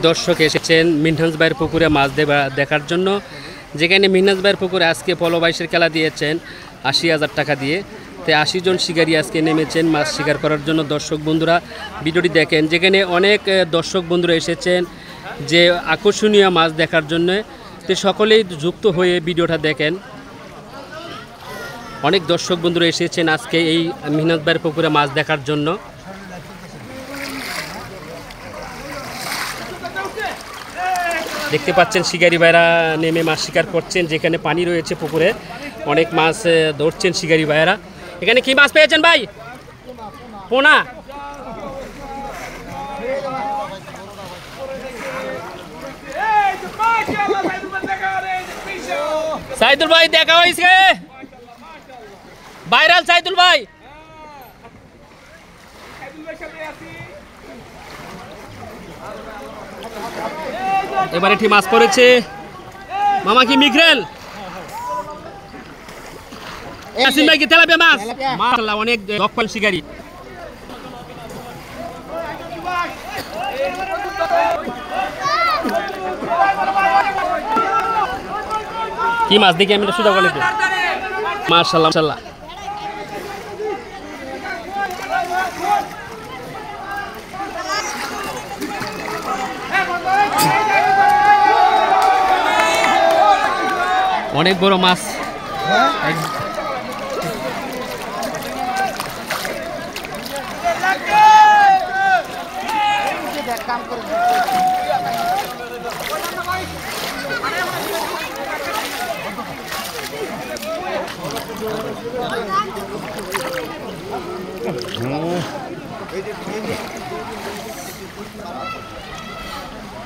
দর্শক এসেছেন মিনহাজ ভাইয়ের পুকুরে মাছ দেখার জন্য, যেখানে মিনহাজ ভাইয়ের পুকুরে আজকে পলো বাইশের খেলা দিয়েছেন ৮০,০০০ টাকা দিয়ে। তো ৮০ জন শিকারী আজকে নেমেছেন মাছ শিকার করার জন্য। দর্শক বন্ধুরা ভিডিওটি দেখেন, যেখানে অনেক দর্শক বন্ধুরা এসেছেন যে আকর্ষণীয় মাছ দেখার জন্য। তো সকলেই যুক্ত হয়ে ভিডিওটা দেখেন। অনেক দর্শক বন্ধুরা এসেছেন আজকে এই মিনহাজ ভাইয়ের পুকুরে মাছ দেখার জন্য। দেখতে পাচ্ছেন শিকারি ভাইরা নেমে মাছ শিকার করছেন, যেখানে পানি রয়েছে পুকুরে অনেক মাছ ধরছেন শিকারি ভাইরা। এখানে কি মাছ পেয়েছেন ভাই? পোনা। সাইদুল ভাই দেখা হয়েছে, ভাইরাল সাইদুল ভাই। এবারে ঠিক মাছ পড়েছে মামা, কি মিগরেল? ইয়াসিন ভাই কি তেলাপিয়া মাছ? মাশাআল্লাহ, অনেক দক্ষ শিকারী। কি মাছ দেখি আমি সুযোগ করে দিই। মাশাআল্লাহ মাশাআল্লাহ। অনেক বড় মাছ।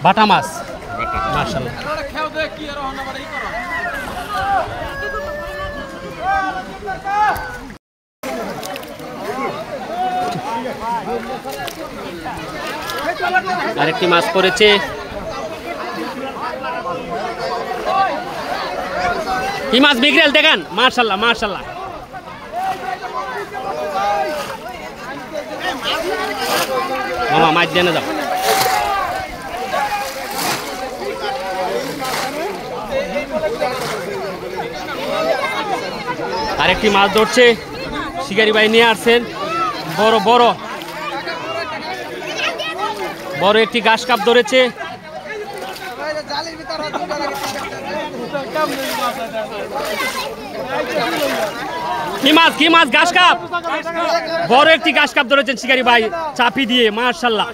বাটা মাছ মাশাআল্লাহ। আরেকটি মাছ পড়েছে। কি মাছ? মিগরেল দেখেন, মাশাআল্লাহ মাশাআল্লাহ। মামা মাছ দিয়ে যাও। আরেকটি মাছ ধরছে শিকারি ভাই, নিয়ে আসছেন বড় বড় বড় একটি ঘাস কাপ ধরেছে। কি মাছ? কি মাছ? ঘাস কাপ। বড় একটি ঘাস কাপ ধরেছেন শিকারি ভাই চাপি দিয়ে। মাশাআল্লাহ।